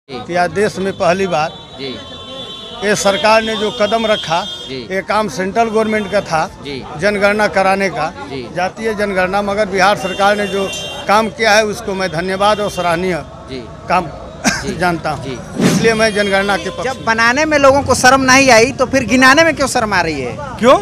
या देश में पहली बार ये सरकार ने जो कदम रखा ये काम सेंट्रल गवर्नमेंट का था जनगणना कराने का, जातीय जनगणना, मगर बिहार सरकार ने जो काम किया है उसको मैं धन्यवाद और सराहनीय काम जानता हूँ। इसलिए मैं जनगणना के पक्ष। जब बनाने में लोगों को शर्म नहीं आई तो फिर गिनाने में क्यों शर्म आ रही है? क्यों?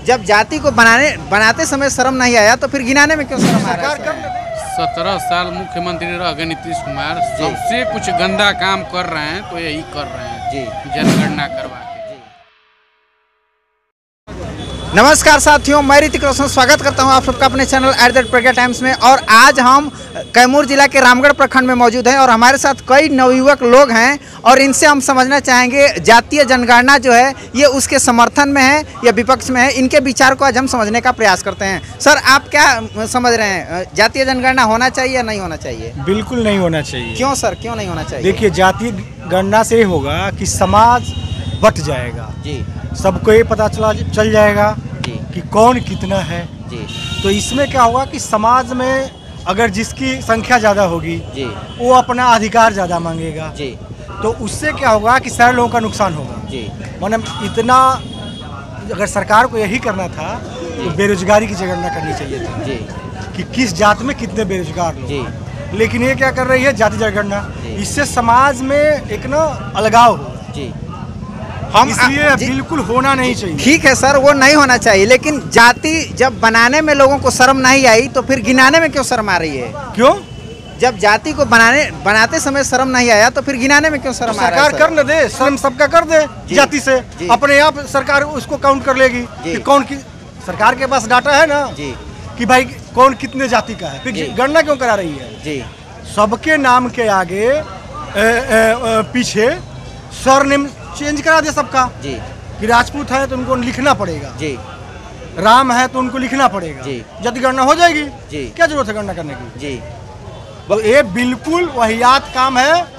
जब जाति को बनाते समय शर्म नहीं आया तो फिर गिनाने में क्यों शर्म आ रहा है? 17 साल मुख्यमंत्री रह गए नीतीश कुमार, सबसे कुछ गंदा काम कर रहे हैं तो यही कर रहे हैं जनगणना करवा के। नमस्कार साथियों, मैं ऋतिक रोशन स्वागत करता हूं आप सबका अपने चैनल @प्रज्ञा टाइम्स में। और आज हम कैमूर जिला के रामगढ़ प्रखंड में मौजूद हैं और हमारे साथ कई नवयुवक लोग हैं और इनसे हम समझना चाहेंगे जातीय जनगणना जो है ये उसके समर्थन में है या विपक्ष में है। इनके विचार को आज हम समझने का प्रयास करते हैं। सर, आप क्या समझ रहे हैं, जातीय जनगणना होना चाहिए या नहीं होना चाहिए? बिल्कुल नहीं होना चाहिए। क्यों सर, क्यों नहीं होना चाहिए? देखिए, जातीय गणना से होगा कि समाज बट जाएगा जी, सबको ये पता चल जाएगा जी कि कौन कितना है जी। तो इसमें क्या होगा कि समाज में अगर जिसकी संख्या ज़्यादा होगी जी वो अपना अधिकार ज़्यादा मांगेगा जी, तो उससे क्या होगा कि सारे लोगों का नुकसान होगा जी। मतलब इतना अगर सरकार को यही करना था तो बेरोजगारी की जनगणना करनी चाहिए थी जी, कि किस जात में कितने बेरोजगार लोग। लेकिन ये क्या कर रही है जाति जनगणना, इससे समाज में एक ना अलगाव होगा जी। हम इसलिए बिल्कुल होना नहीं चाहिए। ठीक है सर, वो नहीं होना चाहिए, लेकिन जाति जब बनाने में लोगों को शर्म नहीं आई तो फिर गिनाने में क्यों शर्म आ रही है? क्यों? जब जाति को बनाते समय शर्म नहीं आया तो फिर गिनाने में क्यों शर्म आ रहा है? सरकार कर न दे, शर्म सबका कर दे जाति से, अपने आप सरकार उसको काउंट कर लेगी कि कौन की। सरकार के पास डाटा है ना जी कि भाई कौन कितने जाति का है, फिर गणना क्यों करा रही है जी? सबके नाम के आगे पीछे सरनेम चेंज करा दे सबका जी, कि राजपूत है तो उनको लिखना पड़ेगा जी, राम है तो उनको लिखना पड़ेगा जी, जाति गणना हो जाएगी जी। क्या जरूरत है गणना करने की जी? तो ये बिल्कुल वाहियात काम है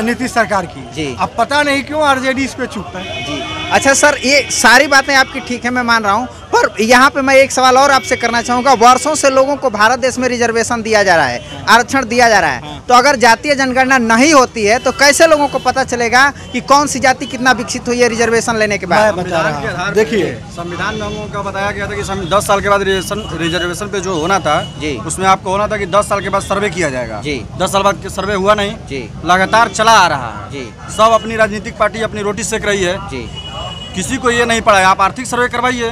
नीतीश सरकार की जी। अब पता नहीं क्यों आरजेडी इस पे चुप है जी। अच्छा सर, ये सारी बातें आपकी ठीक है, मैं मान रहा हूँ, पर यहाँ पे मैं एक सवाल और आपसे करना चाहूँगा। वर्षों से लोगों को भारत देश में रिजर्वेशन दिया जा रहा है, आरक्षण दिया जा रहा है, तो अगर जातीय जनगणना नहीं होती है तो कैसे लोगों को पता चलेगा कि कौन सी जाति कितना विकसित हुई है रिजर्वेशन लेने के बाद? देखिए, संविधान में हम लोगों का बताया गया था कि 10 साल के बाद रिजर्वेशन पे जो होना था उसमें आपको होना था कि 10 साल के बाद सर्वे किया जाएगा। 10 साल बाद सर्वे हुआ नहीं, लगातार चला आ रहा है। सब अपनी राजनीतिक पार्टी अपनी रोटी सेक रही है, किसी को ये नहीं पड़ा है। आप आर्थिक सर्वे करवाइए,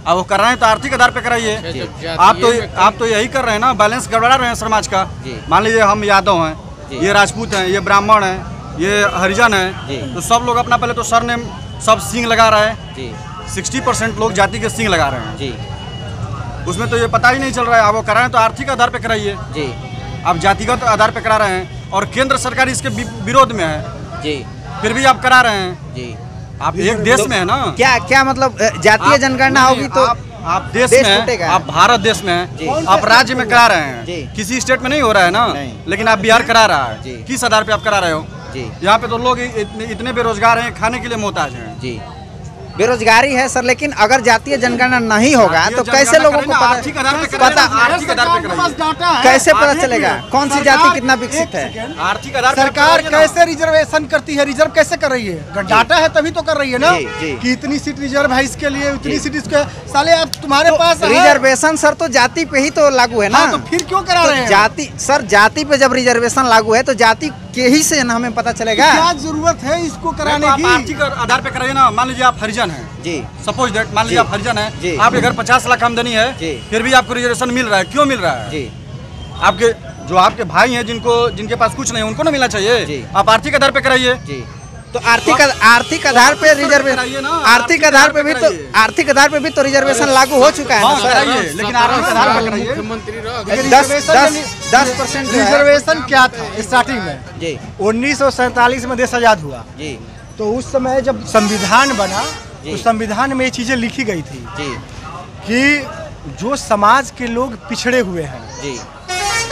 अब वो कर रहे हैं तो आर्थिक आधार पे कराइए। आप तो यही कर रहे हैं ना, बैलेंस गड़बड़ा रहे हैं समाज का। मान लीजिए हम यादव हैं, ये राजपूत हैं, ये ब्राह्मण हैं, ये हरिजन हैं, तो सब लोग अपना पहले तो सरनेम सब सिंह लगा रहे हैं। 60% लोग जाति के सिंह लगा रहे हैं, उसमें तो ये पता ही नहीं चल रहा है। आप वो करा रहे हैं तो आर्थिक आधार पे कराइए, आप जातिगत आधार पे करा रहे हैं और केंद्र सरकार इसके विरोध में है, फिर भी आप करा रहे हैं। आप एक देश में है ना, क्या मतलब जातीय जनगणना होगी तो आप देश में, आप भारत देश में हैं, आप राज्य में करा रहे हैं, किसी स्टेट में नहीं हो रहा है ना, लेकिन आप बिहार करा रहा है। किस आधार पे आप करा रहे हो? यहाँ पे तो लोग इतने बेरोजगार हैं, खाने के लिए मोहताज हैं जी। बेरोजगारी है सर, लेकिन अगर जातीय जनगणना नहीं होगा तो कैसे लोगों को कैसे पता चलेगा कौन सी जाति कितना विकसित है? आर्थिक आधार सरकार कैसे रिजर्वेशन करती है, रिजर्व कैसे कर रही है? डाटा है तभी तो कर रही है ना कि इतनी सीट रिजर्व है इसके लिए, उतनी सीट इसके। साले अब तुम्हारे पास रिजर्वेशन सर तो जाति पे ही तो लागू है ना, तो फिर क्यों करा रहे हैं? जाति सर, जाति पे जब रिजर्वेशन लागू है तो जाति के ही से हमें पता चलेगा। क्या जरूरत है इसको कराने की? आर्थिक आधार पे कराइए ना। मान लीजिए आप हरिजन हैं जी, सपोज दैट, मान लीजिए आप हरिजन हैं, आपके घर 50 लाख आमदनी है, फिर भी आपको रिजर्वेशन मिल रहा है। क्यों मिल रहा है जी? आपके भाई हैं जिनके पास कुछ नहीं, उनको ना मिलना चाहिए। आप आर्थिक आधार पे कराइए। तो आर्थिक आधार पे रिजर्वेशन, आर्थिक आधार पे भी तो रिजर्वेशन लागू हो चुका है ना सर। लेकिन आर्थिक आधार पे कराइए। मुख्यमंत्री 10% रिजर्वेशन क्या था स्टार्टिंग में? 1947 में देश आजाद हुआ जी, तो उस समय जब संविधान बना तो संविधान में ये चीजें लिखी गई थी कि जो समाज के लोग पिछड़े हुए हैं जी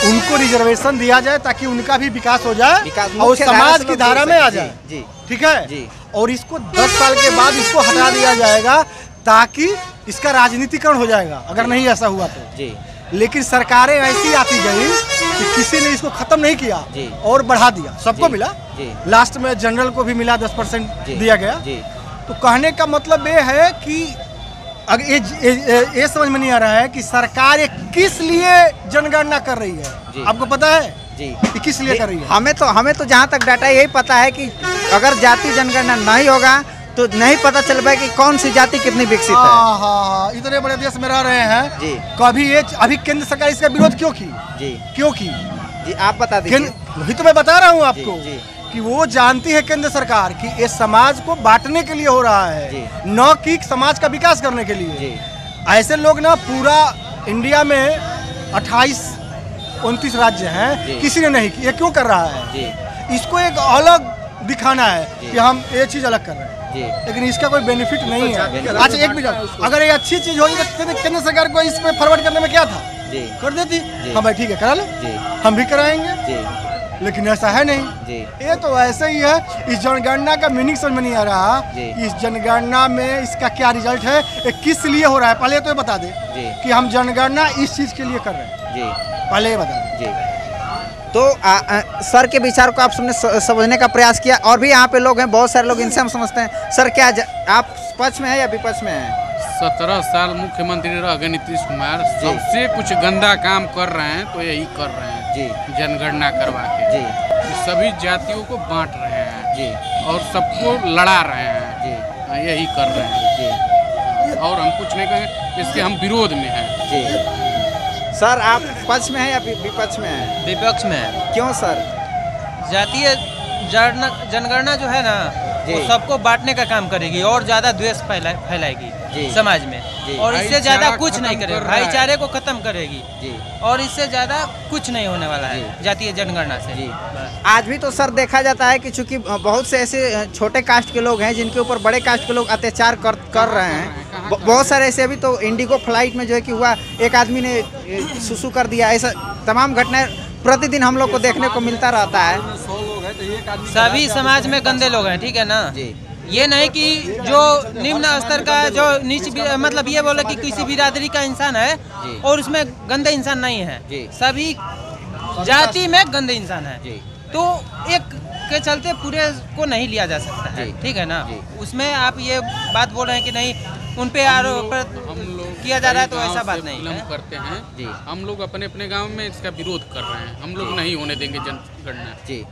उनको रिजर्वेशन दिया जाए ताकि उनका भी विकास हो जाए और समाज की धारा में आ जाए। ठीक है, और इसको 10 साल के बाद इसको हटा दिया जाएगा ताकि इसका राजनीतिकरण हो जाएगा अगर नहीं ऐसा हुआ तो जी। लेकिन सरकारें ऐसी आती गई कि किसी ने इसको खत्म नहीं किया और बढ़ा दिया, सबको मिला। लास्ट में जनरल को भी मिला, 10% दिया गया। तो कहने का मतलब ये है कि अगर ये समझ में नहीं आ रहा है कि सरकार ये किस लिए जनगणना कर रही है। आपको पता है कि किस लिए कर रही है? हमें तो जहाँ तक डाटा यही पता है कि अगर जाति जनगणना नहीं होगा तो नहीं पता चल पाए कि कौन सी जाति कितनी विकसित है। हाँ, इतने बड़े देश में रह रहे हैं कभी ये अभी केंद्र सरकार इसका विरोध क्यों की? क्यों की जी आप बता दीजिए। वही तो मैं बता रहा हूँ आपको कि वो जानती है केंद्र सरकार कि ये समाज को बांटने के लिए हो रहा है, न कि समाज का विकास करने के लिए। ऐसे लोग ना पूरा इंडिया में 28-29 राज्य हैं, किसी ने नहीं किया। क्यों कर रहा है? इसको एक अलग दिखाना है कि हम ये चीज अलग कर रहे हैं, लेकिन इसका कोई बेनिफिट नहीं है। अच्छा एक मिनट, अगर ये अच्छी चीज होगी तो केंद्र सरकार को इस पे फॉरवर्ड करने में क्या था? कर देती। हाँ भाई ठीक है, करा लो, हम भी कराएंगे। लेकिन ऐसा है नहीं। ये तो ऐसे ही है। इस जनगणना का मीनिंग समझ में नहीं आ रहा। इस जनगणना में इसका क्या रिजल्ट है, ये किस लिए हो रहा है, पहले तो ये बता दे कि हम जनगणना इस चीज के लिए कर रहे हैं। पहले ये बता दे। तो सर के विचार को आप सबने समझने का प्रयास किया, और भी यहाँ पे लोग हैं, बहुत सारे लोग, इनसे हम समझते हैं। सर क्या आप पक्ष में है या विपक्ष में है? 17 साल मुख्यमंत्री रह गए नीतीश कुमार, सबसे कुछ गंदा काम कर रहे हैं तो यही कर रहे हैं जनगणना करवा के। सभी जातियों को बांट रहे हैं और सबको लड़ा रहे हैं, यही कर रहे हैं। और हम कुछ नहीं कहेंगे, इसके हम विरोध में हैं। सर आप पक्ष में है या विपक्ष में है? विपक्ष में है। क्यों सर? जातीय जनगणना जो है ना, वो सबको बांटने का काम करेगी और ज्यादा द्वेष फैलाएगी समाज में, और इससे ज्यादा कुछ नहीं करेगी। भाईचारे को खत्म करेगी और इससे ज्यादा कुछ नहीं होने वाला है जातीय जनगणना से। आज भी तो सर देखा जाता है कि चूंकि बहुत से ऐसे छोटे कास्ट के लोग हैं जिनके ऊपर बड़े कास्ट के लोग अत्याचार कर रहे हैं। बहुत सारे ऐसे अभी तो इंडिगो फ्लाइट में जो है कि हुआ, एक आदमी ने सुसु कर दिया। ऐसा तमाम घटनाएं प्रतिदिन हम लोग को देखने को मिलता रहता है। सभी समाज में गंदे लोग हैं, ठीक है ना। ये नहीं कि जो निम्न स्तर का, जो नीच, मतलब ये बोले कि किसी बिरादरी का इंसान है और उसमें गंदे इंसान नहीं है। सभी जाति में गंदे इंसान है, तो एक के चलते पूरे को नहीं लिया जा सकता है, ठीक है ना। उसमें आप ये बात बोल रहे हैं कि नहीं उन पे आरोप किया जा रहा है, तो ऐसा बात नहीं है। करते हैं हम लोग अपने अपने गांव में इसका विरोध कर रहे हैं, हम लोग नहीं होने देंगे जनगणना।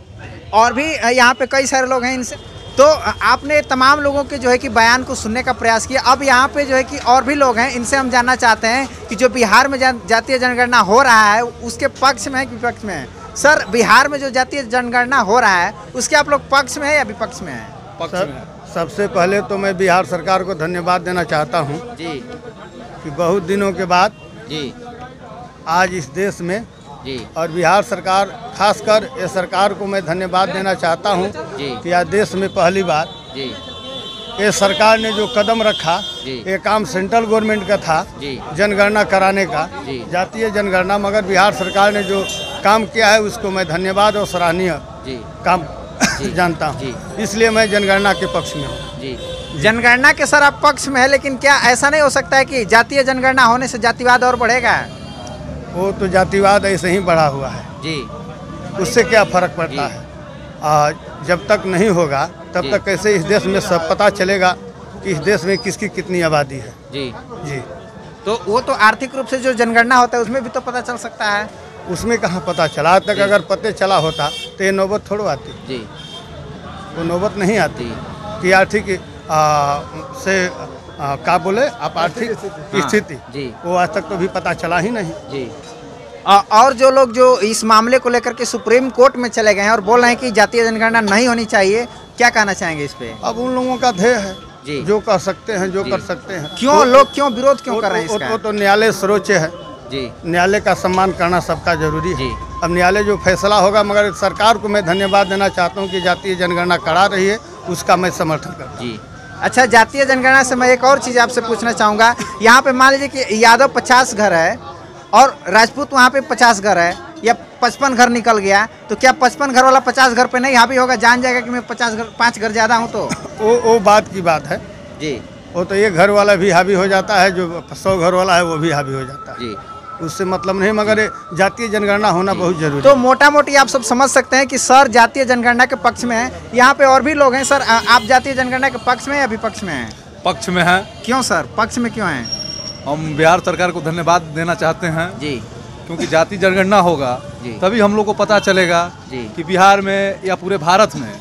और भी यहाँ पे कई सारे लोग हैं इनसे। तो आपने तमाम लोगों के जो है कि बयान को सुनने का प्रयास किया। अब यहाँ पे जो है कि और भी लोग हैं, इनसे हम जानना चाहते हैं कि जो बिहार में जातीय जनगणना हो रहा है उसके पक्ष में है कि विपक्ष में है? सर बिहार में जो जातीय जनगणना हो रहा है उसके आप लोग पक्ष में है या विपक्ष में है? पक्ष में। सबसे पहले तो मैं बिहार सरकार को धन्यवाद देना चाहता हूँ कि बहुत दिनों के बाद आज इस देश में, और बिहार सरकार खासकर ये सरकार को मैं धन्यवाद देना चाहता हूँ कि आज देश में पहली बार ये सरकार ने जो कदम रखा, ये काम सेंट्रल गवर्नमेंट का था जनगणना कराने का, जातीय जनगणना, मगर बिहार सरकार ने जो काम किया है उसको मैं धन्यवाद और सराहनीय काम जानता हूँ। इसलिए मैं जनगणना के पक्ष में हूँ। जनगणना के सर आप पक्ष में है, लेकिन क्या ऐसा नहीं हो सकता है कि जातीय जनगणना होने से जातिवाद और बढ़ेगा? वो तो जातिवाद ऐसे ही बढ़ा हुआ है उससे क्या फर्क पड़ता है? जब तक नहीं होगा तब तक कैसे इस देश में सब पता चलेगा कि इस देश में किसकी कितनी आबादी है। जी तो वो तो आर्थिक रूप से जो जनगणना होता है उसमें भी तो पता चल सकता है। उसमें कहाँ पता चला? आज तक अगर पता चला होता तो ये नौबत थोड़ा आती। वो नौबत नहीं आती कि आर्थिक से क्या बोले आप, आर्थिक स्थिति वो आज तक तो भी पता चला ही नहीं। और जो लोग जो इस मामले को लेकर के सुप्रीम कोर्ट में चले गए हैं और बोल रहे हैं कि जातीय जनगणना नहीं होनी चाहिए, क्या कहना चाहेंगे इस पे? अब उन लोगों का ध्येय है, जो कर सकते हैं, जो कर सकते हैं। क्यों लोग क्यों विरोध क्यों कर रहे हैं इसका? वो तो न्यायालय सर्वोच्च है, न्यायालय का सम्मान करना सबका जरूरी है। अब न्यायालय जो फैसला होगा, मगर सरकार को मैं धन्यवाद देना चाहता हूँ कि जातीय जनगणना करा रही है, उसका मैं समर्थन करता हूँ। अच्छा, जातीय जनगणना से मैं एक और चीज़ आपसे पूछना चाहूँगा। यहाँ पे मान लीजिए कि यादव 50 घर है और राजपूत वहाँ पे 50 घर है, या 55 घर निकल गया, तो क्या 55 घर वाला 50 घर पे नहीं हावी होगा? जान जाएगा कि मैं 5 घर ज़्यादा हूँ तो वो बात की बात है वो तो ये घर वाला भी हावी हो जाता है, जो 100 घर वाला है वो भी हावी हो जाता है। उससे मतलब नहीं, मगर ये जातीय जनगणना होना बहुत जरूरी तो है। मोटा मोटी आप सब समझ सकते हैं कि सर जातीय जनगणना के पक्ष में है। यहाँ पे और भी लोग हैं। सर आप जातीय जनगणना के पक्ष में या विपक्ष में हैं? पक्ष में है। क्यों सर, पक्ष में क्यों हैं? हम बिहार सरकार को धन्यवाद देना चाहते हैं जी, क्योंकि जाति जनगणना होगा तभी हम लोग को पता चलेगा कि बिहार में या पूरे भारत में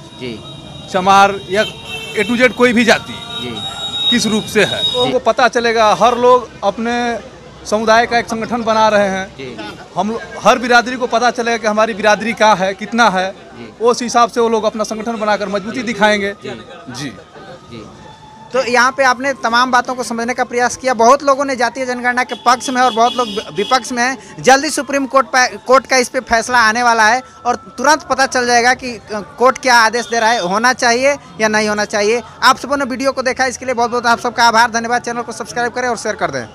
चमार या A to Z कोई भी जाति किस रूप से है, लोगों को पता चलेगा। हर लोग अपने समुदाय का एक संगठन बना रहे हैं। हम हर बिरादरी को पता चलेगा कि हमारी बिरादरी क्या है, कितना है, उस हिसाब से वो लोग अपना संगठन बनाकर मजबूती दिखाएंगे। जी तो यहाँ पे आपने तमाम बातों को समझने का प्रयास किया। बहुत लोगों ने जातीय जनगणना के पक्ष में और बहुत लोग विपक्ष में हैं। जल्दी सुप्रीम कोर्ट का इस पे फैसला आने वाला है और तुरंत पता चल जाएगा कि कोर्ट क्या आदेश दे रहा है, होना चाहिए या नहीं होना चाहिए। आप सबों ने वीडियो को देखा, इसके लिए बहुत बहुत आप सबका आभार, धन्यवाद। चैनल को सब्सक्राइब करें और शेयर कर दें।